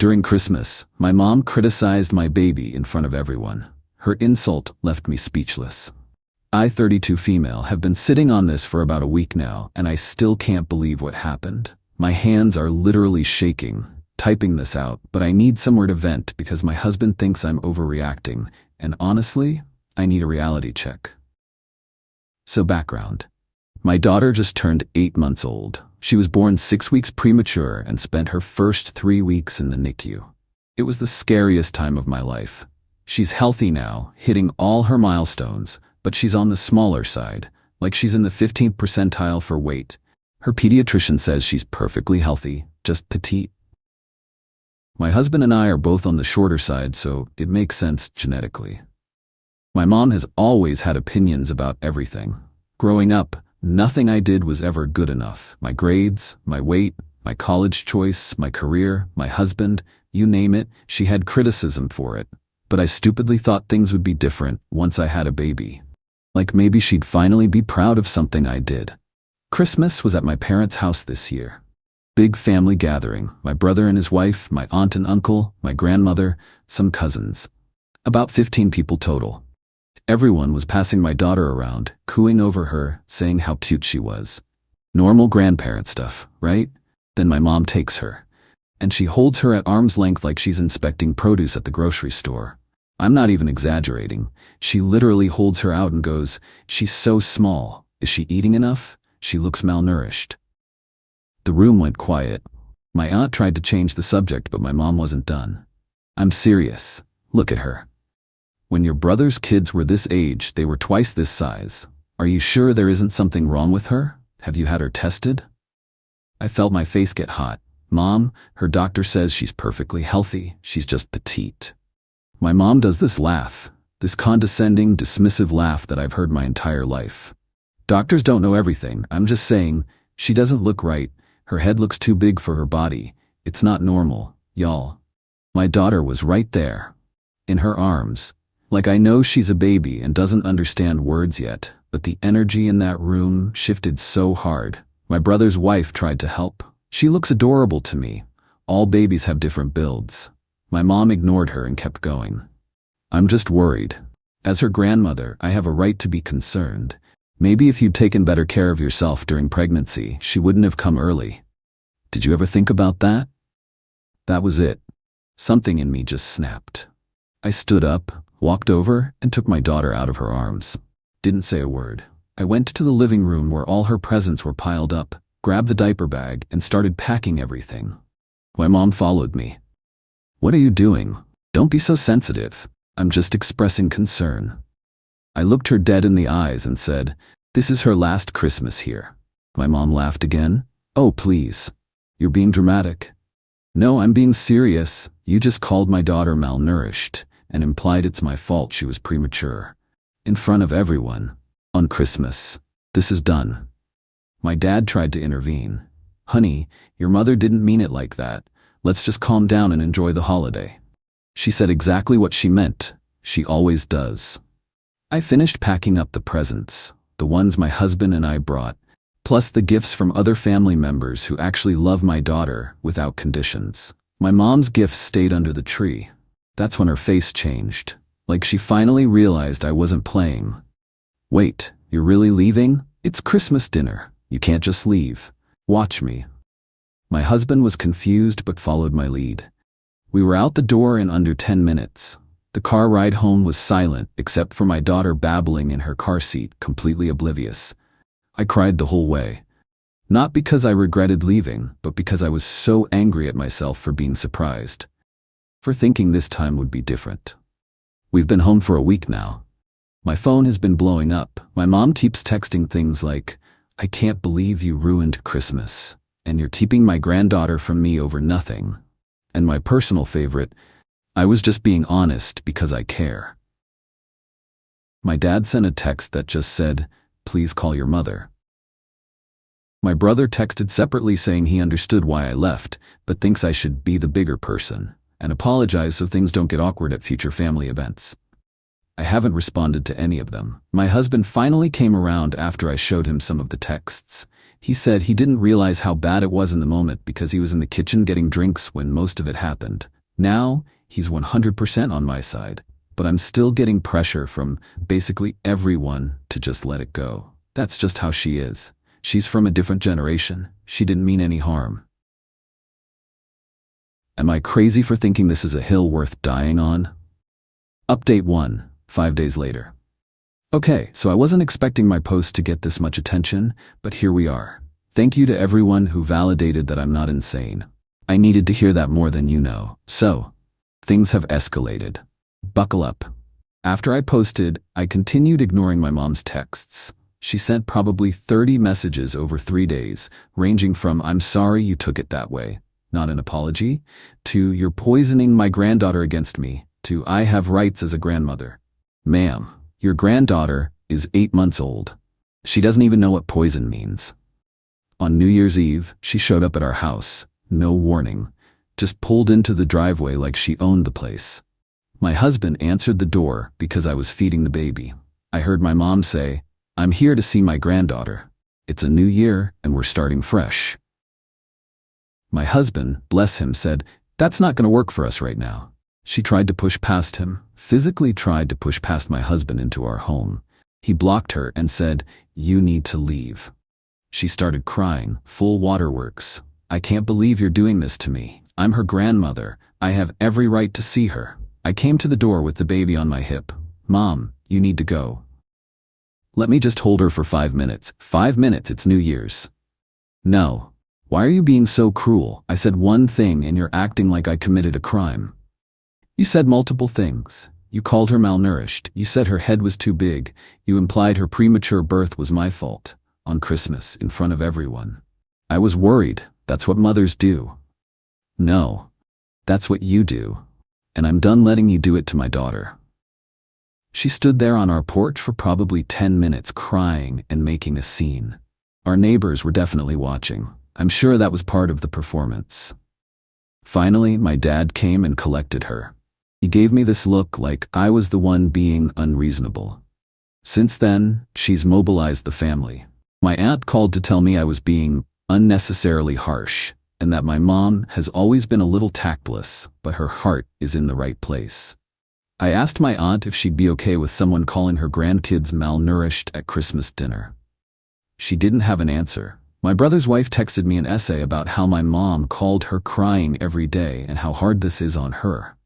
During Christmas, my mom criticized my baby in front of everyone. Her insult left me speechless. I, 32 female, have been sitting on this for about a week now, and I still can't believe what happened. My hands are literally shaking, typing this out, but I need somewhere to vent because my husband thinks I'm overreacting, and honestly, I need a reality check. So background. My daughter just turned 8 months old. She was born 6 weeks premature and spent her first 3 weeks in the NICU. It was the scariest time of my life. She's healthy now, hitting all her milestones, but she's on the smaller side, like she's in the 15th percentile for weight. Her pediatrician says she's perfectly healthy, just petite. My husband and I are both on the shorter side, so it makes sense genetically. My mom has always had opinions about everything. Growing up, nothing I did was ever good enough. My grades, my weight, my college choice, my career, my husband, you name it, she had criticism for it. But I stupidly thought things would be different once I had a baby. Like maybe she'd finally be proud of something I did. Christmas was at my parents' house this year. Big family gathering, my brother and his wife, my aunt and uncle, my grandmother, some cousins. About 15 people total. Everyone was passing my daughter around, cooing over her, saying how cute she was. Normal grandparent stuff, right? Then my mom takes her. And she holds her at arm's length like she's inspecting produce at the grocery store. I'm not even exaggerating. She literally holds her out and goes, "She's so small. Is she eating enough? She looks malnourished." The room went quiet. My aunt tried to change the subject, but my mom wasn't done. "I'm serious. Look at her. When your brother's kids were this age, they were twice this size. Are you sure there isn't something wrong with her? Have you had her tested?" I felt my face get hot. "Mom, her doctor says she's perfectly healthy. She's just petite." My mom does this laugh, this condescending, dismissive laugh that I've heard my entire life. Doctors don't know everything. I'm just saying, she doesn't look right. Her head looks too big for her body. It's not normal, y'all. My daughter was right there, in her arms. Like I know she's a baby and doesn't understand words yet, but the energy in that room shifted so hard. My brother's wife tried to help. "She looks adorable to me. All babies have different builds." My mom ignored her and kept going. "I'm just worried. As her grandmother, I have a right to be concerned. Maybe if you'd taken better care of yourself during pregnancy, she wouldn't have come early. Did you ever think about that?" That was it. Something in me just snapped. I stood up, walked over, and took my daughter out of her arms. Didn't say a word. I went to the living room where all her presents were piled up, grabbed the diaper bag, and started packing everything. My mom followed me. "What are you doing? Don't be so sensitive. I'm just expressing concern." I looked her dead in the eyes and said, "This is her last Christmas here." My mom laughed again. "Oh, please. You're being dramatic." "No, I'm being serious. You just called my daughter malnourished and implied it's my fault she was premature. In front of everyone. On Christmas. This is done." My dad tried to intervene. "Honey, your mother didn't mean it like that. Let's just calm down and enjoy the holiday." She said exactly what she meant. She always does. I finished packing up the presents, the ones my husband and I brought, plus the gifts from other family members who actually love my daughter without conditions. My mom's gifts stayed under the tree. That's when her face changed, like she finally realized I wasn't playing. "Wait, you're really leaving? It's Christmas dinner. You can't just leave. Watch me." My husband was confused but followed my lead. We were out the door in under 10 minutes. The car ride home was silent except for my daughter babbling in her car seat, completely oblivious. I cried the whole way. Not because I regretted leaving, but because I was so angry at myself for being surprised. For thinking this time would be different. We've been home for a week now. My phone has been blowing up. My mom keeps texting things like, "I can't believe you ruined Christmas, and you're keeping my granddaughter from me over nothing." And my personal favorite, "I was just being honest because I care." My dad sent a text that just said, "Please call your mother." My brother texted separately saying he understood why I left, but thinks I should be the bigger person and apologize so things don't get awkward at future family events. I haven't responded to any of them. My husband finally came around after I showed him some of the texts. He said he didn't realize how bad it was in the moment because he was in the kitchen getting drinks when most of it happened. Now, he's 100% on my side, but I'm still getting pressure from basically everyone to just let it go. That's just how she is. She's from a different generation. She didn't mean any harm. Am I crazy for thinking this is a hill worth dying on? Update 1, 5 days later. Okay, so I wasn't expecting my post to get this much attention, but here we are. Thank you to everyone who validated that I'm not insane. I needed to hear that more than you know. So, things have escalated. Buckle up. After I posted, I continued ignoring my mom's texts. She sent probably 30 messages over 3 days, ranging from "I'm sorry you took it that way," not an apology, to "you're poisoning my granddaughter against me," to "I have rights as a grandmother." Ma'am, your granddaughter is 8 months old. She doesn't even know what poison means. On New Year's Eve, she showed up at our house, no warning, just pulled into the driveway like she owned the place. My husband answered the door because I was feeding the baby. I heard my mom say, "I'm here to see my granddaughter. It's a new year and we're starting fresh." My husband, bless him, said, "That's not going to work for us right now." She tried to push past him, physically tried to push past my husband into our home. He blocked her and said, "You need to leave." She started crying, full waterworks. "I can't believe you're doing this to me. I'm her grandmother. I have every right to see her." I came to the door with the baby on my hip. "Mom, you need to go." "Let me just hold her for 5 minutes. 5 minutes, it's New Year's." "No. Why are you being so cruel? I said one thing and you're acting like I committed a crime." "You said multiple things. You called her malnourished. You said her head was too big. You implied her premature birth was my fault. On Christmas, in front of everyone. I was worried. That's what mothers do." "No. That's what you do. And I'm done letting you do it to my daughter." She stood there on our porch for probably 10 minutes crying and making a scene. Our neighbors were definitely watching. I'm sure that was part of the performance. Finally, my dad came and collected her. He gave me this look like I was the one being unreasonable. Since then, she's mobilized the family. My aunt called to tell me I was being unnecessarily harsh, and that my mom has always been a little tactless, but her heart is in the right place. I asked my aunt if she'd be okay with someone calling her grandkids malnourished at Christmas dinner. She didn't have an answer. My brother's wife texted me an essay about how my mom called her crying every day and how hard this is on her.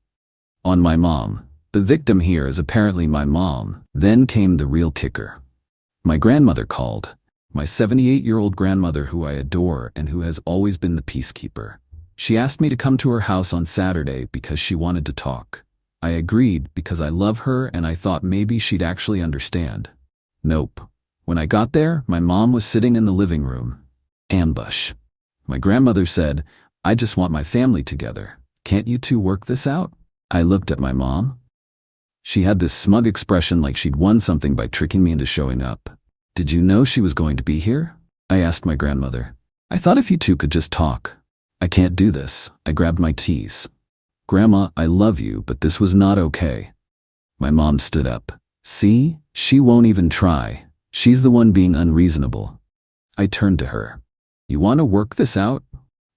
On my mom. The victim here is apparently my mom. Then came the real kicker. My grandmother called. My 78-year-old grandmother who I adore and who has always been the peacekeeper. She asked me to come to her house on Saturday because she wanted to talk. I agreed because I love her and I thought maybe she'd actually understand. Nope. When I got there, my mom was sitting in the living room. Ambush. My grandmother said, "I just want my family together. Can't you two work this out?" I looked at my mom. She had this smug expression like she'd won something by tricking me into showing up. "Did you know she was going to be here?" I asked my grandmother. "I thought if you two could just talk." "I can't do this." I grabbed my keys. "Grandma, I love you, but this was not okay." My mom stood up. "See? She won't even try. She's the one being unreasonable." I turned to her. "You want to work this out?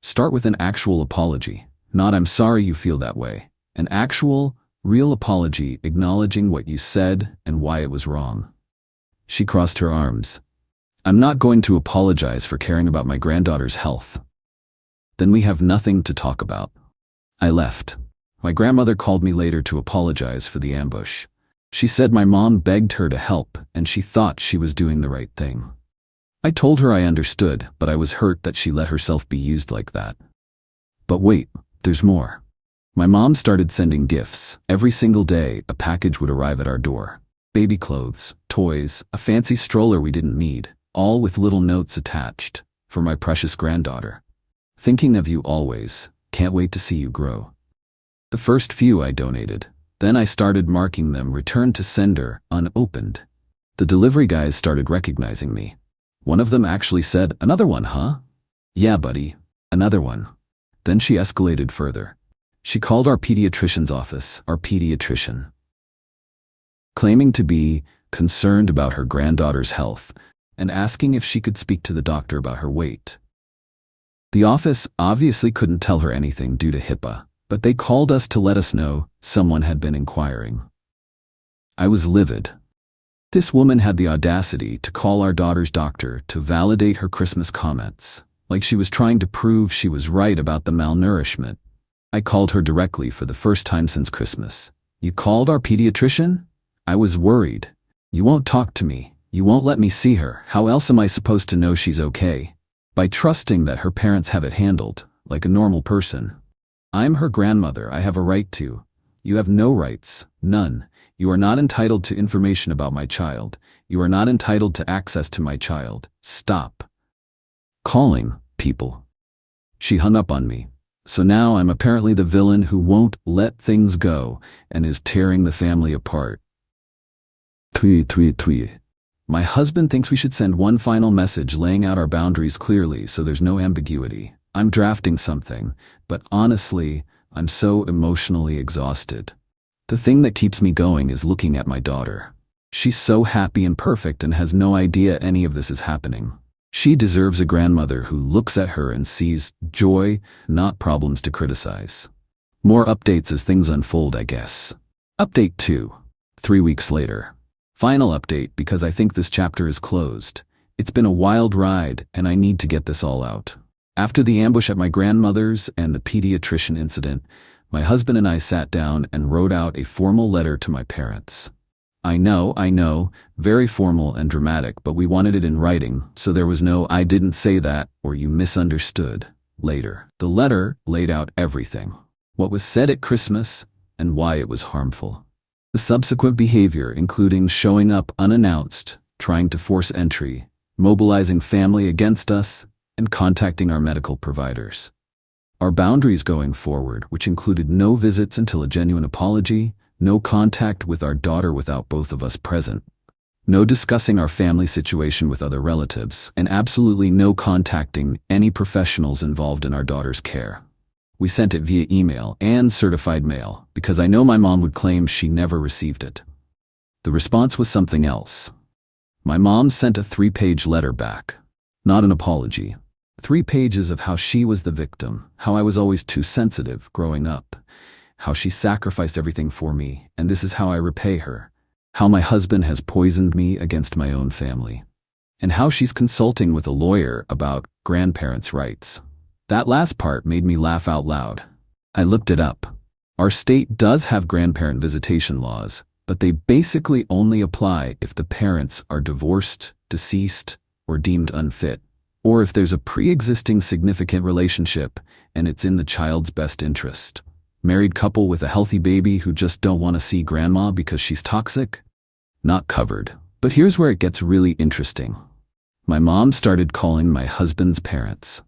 Start with an actual apology. Not "I'm sorry you feel that way." An actual, real apology acknowledging what you said and why it was wrong. She crossed her arms. "I'm not going to apologize for caring about my granddaughter's health." "Then we have nothing to talk about." I left. My grandmother called me later to apologize for the ambush. She said my mom begged her to help and she thought she was doing the right thing. I told her I understood, but I was hurt that she let herself be used like that. But wait, there's more. My mom started sending gifts. Every single day, a package would arrive at our door. Baby clothes, toys, a fancy stroller we didn't need, all with little notes attached. "For my precious granddaughter. Thinking of you always. Can't wait to see you grow." The first few I donated. Then I started marking them returned to sender, unopened. The delivery guys started recognizing me. One of them actually said, "Another one, huh?" "Yeah, buddy. Another one." Then she escalated further. She called our pediatrician's office, our pediatrician, claiming to be concerned about her granddaughter's health and asking if she could speak to the doctor about her weight. The office obviously couldn't tell her anything due to HIPAA, but they called us to let us know someone had been inquiring. I was livid. This woman had the audacity to call our daughter's doctor to validate her Christmas comments, like she was trying to prove she was right about the malnourishment. I called her directly for the first time since Christmas. "You called our pediatrician?" I was worried. "You won't talk to me. You won't let me see her. How else am I supposed to know she's okay?" By trusting that her parents have it handled, like a normal person. "I'm her grandmother. I have a right to." "You have no rights. None. You are not entitled to information about my child. You are not entitled to access to my child. Stop calling people." She hung up on me. So now I'm apparently the villain who won't let things go and is tearing the family apart. Tweet. My husband thinks we should send one final message laying out our boundaries clearly so there's no ambiguity. I'm drafting something, but honestly, I'm so emotionally exhausted. The thing that keeps me going is looking at my daughter. She's so happy and perfect and has no idea any of this is happening. She deserves a grandmother who looks at her and sees joy, not problems to criticize. More updates as things unfold, I guess. Update 2. 3 weeks later. Final update because I think this chapter is closed. It's been a wild ride and I need to get this all out. After the ambush at my grandmother's and the pediatrician incident, my husband and I sat down and wrote out a formal letter to my parents. I know, very formal and dramatic, but we wanted it in writing, so there was no "I didn't say that" or "you misunderstood" later. The letter laid out everything. What was said at Christmas and why it was harmful. The subsequent behavior, including showing up unannounced, trying to force entry, mobilizing family against us, and contacting our medical providers. Our boundaries going forward, which included no visits until a genuine apology, no contact with our daughter without both of us present, no discussing our family situation with other relatives, and absolutely no contacting any professionals involved in our daughter's care. We sent it via email and certified mail because I know my mom would claim she never received it. The response was something else. My mom sent a 3-page letter back. Not an apology. 3 pages of how she was the victim, how I was always too sensitive growing up, how she sacrificed everything for me, and this is how I repay her, how my husband has poisoned me against my own family, and how she's consulting with a lawyer about grandparents' rights. That last part made me laugh out loud. I looked it up. Our state does have grandparent visitation laws, but they basically only apply if the parents are divorced, deceased, or deemed unfit, or if there's a pre-existing significant relationship and it's in the child's best interest. Married couple with a healthy baby who just don't want to see grandma because she's toxic? Not covered. But here's where it gets really interesting. My mom started calling my husband's parents.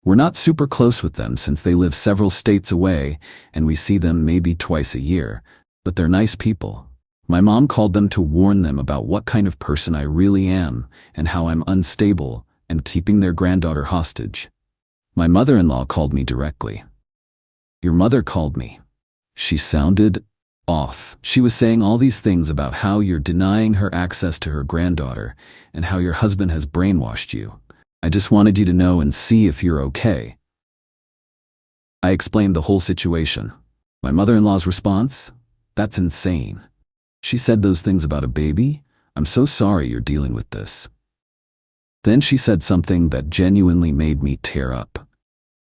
We're not super close with them since they live several states away and we see them maybe twice a year, but they're nice people. My mom called them to warn them about what kind of person I really am and how I'm unstable and keeping their granddaughter hostage. My mother-in-law called me directly. Your mother called me. She sounded off. She was saying all these things about how you're denying her access to her granddaughter and how your husband has brainwashed you. I just wanted you to know and see if you're okay. I explained the whole situation. My mother-in-law's response? That's insane. She said those things about a baby? I'm so sorry you're dealing with this. Then she said something that genuinely made me tear up.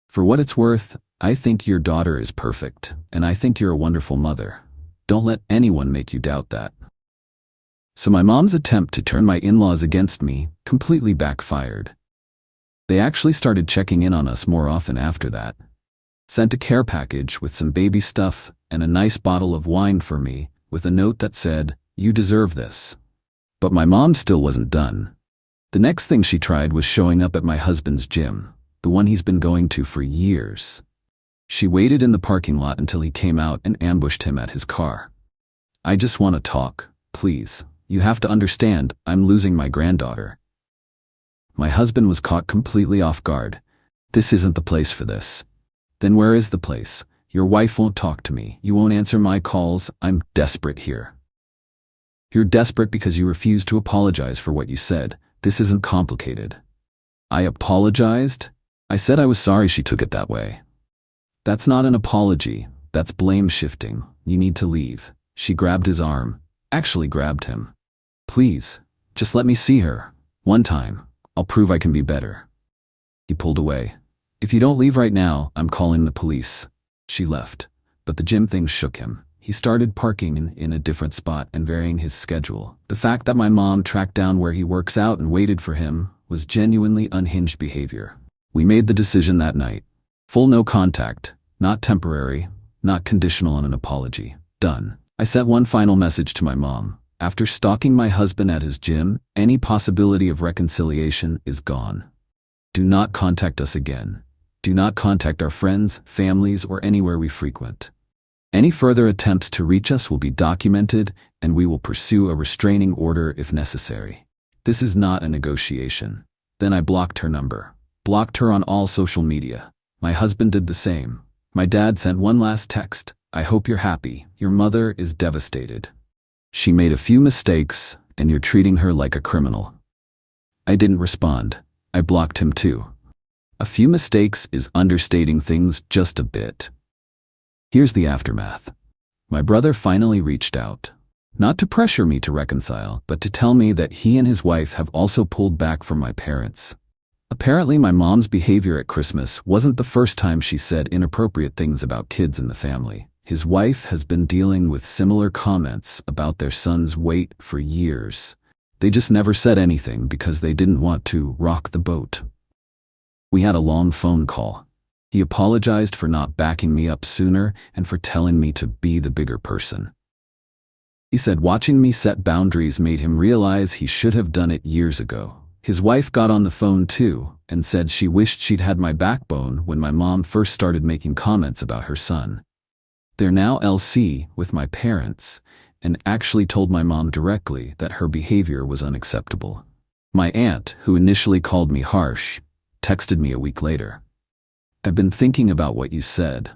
For what it's worth, I think your daughter is perfect, and I think you're a wonderful mother. Don't let anyone make you doubt that. So my mom's attempt to turn my in-laws against me completely backfired. They actually started checking in on us more often after that. Sent a care package with some baby stuff and a nice bottle of wine for me with a note that said, "You deserve this." But my mom still wasn't done. The next thing she tried was showing up at my husband's gym, the one he's been going to for years. She waited in the parking lot until he came out and ambushed him at his car. "I just want to talk, please. You have to understand, I'm losing my granddaughter." My husband was caught completely off guard. "This isn't the place for this." "Then where is the place? Your wife won't talk to me. You won't answer my calls. I'm desperate here." "You're desperate because you refuse to apologize for what you said, This isn't complicated. I apologized. I said I was sorry she took it that way. That's not an apology. That's blame shifting. You need to leave. She grabbed his arm. Actually grabbed him. Please, just let me see her. One time. I'll prove I can be better. He pulled away. If you don't leave right now, I'm calling the police. She left. But the gym thing shook him. He started parking in a different spot and varying his schedule. The fact that my mom tracked down where he works out and waited for him was genuinely unhinged behavior. We made the decision that night. Full no contact, not temporary, not conditional on an apology. Done. I sent one final message to my mom. After stalking my husband at his gym, any possibility of reconciliation is gone. Do not contact us again. Do not contact our friends, families, or anywhere we frequent. Any further attempts to reach us will be documented, and we will pursue a restraining order if necessary. This is not a negotiation. Then I blocked her number. Blocked her on all social media. My husband did the same. My dad sent one last text. I hope you're happy. Your mother is devastated. She made a few mistakes, and you're treating her like a criminal. I didn't respond. I blocked him too. A few mistakes is understating things just a bit. Here's the aftermath. My brother finally reached out. Not to pressure me to reconcile, but to tell me that he and his wife have also pulled back from my parents. Apparently, my mom's behavior at Christmas wasn't the first time she said inappropriate things about kids in the family. His wife has been dealing with similar comments about their son's weight for years. They just never said anything because they didn't want to rock the boat. We had a long phone call. He apologized for not backing me up sooner and for telling me to be the bigger person. He said watching me set boundaries made him realize he should have done it years ago. His wife got on the phone too and said she wished she'd had my backbone when my mom first started making comments about her son. They're now LC with my parents and actually told my mom directly that her behavior was unacceptable. My aunt, who initially called me harsh, texted me a week later. I've been thinking about what you said,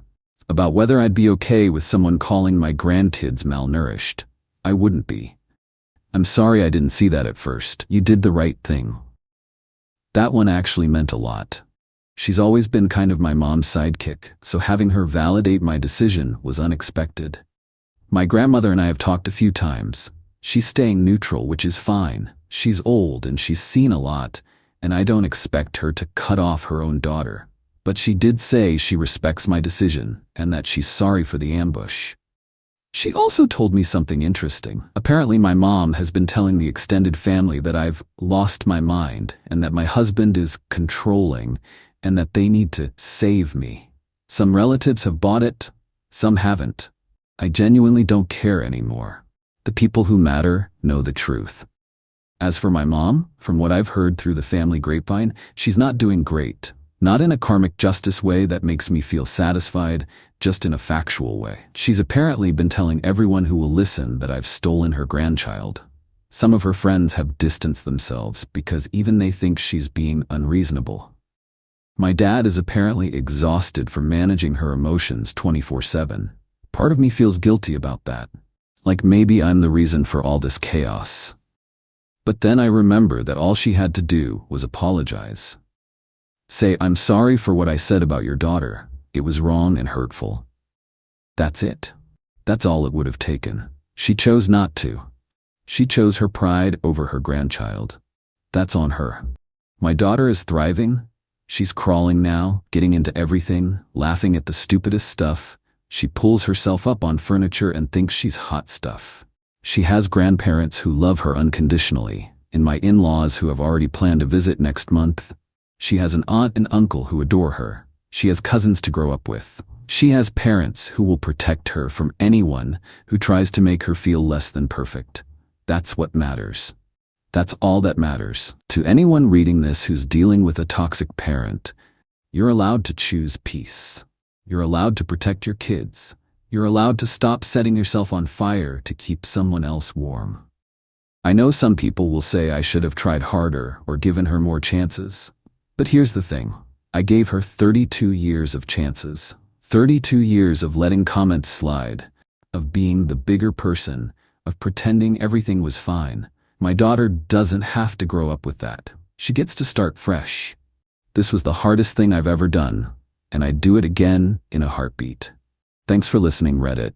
about whether I'd be okay with someone calling my grandkids malnourished. I wouldn't be. I'm sorry I didn't see that at first. You did the right thing. That one actually meant a lot. She's always been kind of my mom's sidekick, so having her validate my decision was unexpected. My grandmother and I have talked a few times. She's staying neutral, which is fine. She's old and she's seen a lot, and I don't expect her to cut off her own daughter. But she did say she respects my decision and that she's sorry for the ambush. She also told me something interesting. Apparently my mom has been telling the extended family that I've lost my mind and that my husband is controlling and that they need to save me. Some relatives have bought it, some haven't. I genuinely don't care anymore. The people who matter know the truth. As for my mom, from what I've heard through the family grapevine, she's not doing great. Not in a karmic justice way that makes me feel satisfied, just in a factual way. She's apparently been telling everyone who will listen that I've stolen her grandchild. Some of her friends have distanced themselves because even they think she's being unreasonable. My dad is apparently exhausted from managing her emotions 24/7. Part of me feels guilty about that. Like maybe I'm the reason for all this chaos. But then I remember that all she had to do was apologize. Say, I'm sorry for what I said about your daughter. It was wrong and hurtful. That's it. That's all it would have taken. She chose not to. She chose her pride over her grandchild. That's on her. My daughter is thriving. She's crawling now, getting into everything, laughing at the stupidest stuff. She pulls herself up on furniture and thinks she's hot stuff. She has grandparents who love her unconditionally, and my in-laws who have already planned a visit next month. She has an aunt and uncle who adore her. She has cousins to grow up with. She has parents who will protect her from anyone who tries to make her feel less than perfect. That's what matters. That's all that matters. To anyone reading this who's dealing with a toxic parent, you're allowed to choose peace. You're allowed to protect your kids. You're allowed to stop setting yourself on fire to keep someone else warm. I know some people will say I should have tried harder or given her more chances. But here's the thing. I gave her 32 years of chances. 32 years of letting comments slide, of being the bigger person, of pretending everything was fine, My daughter doesn't have to grow up with that. She gets to start fresh. This was the hardest thing I've ever done, and I'd do it again in a heartbeat. Thanks for listening, Reddit.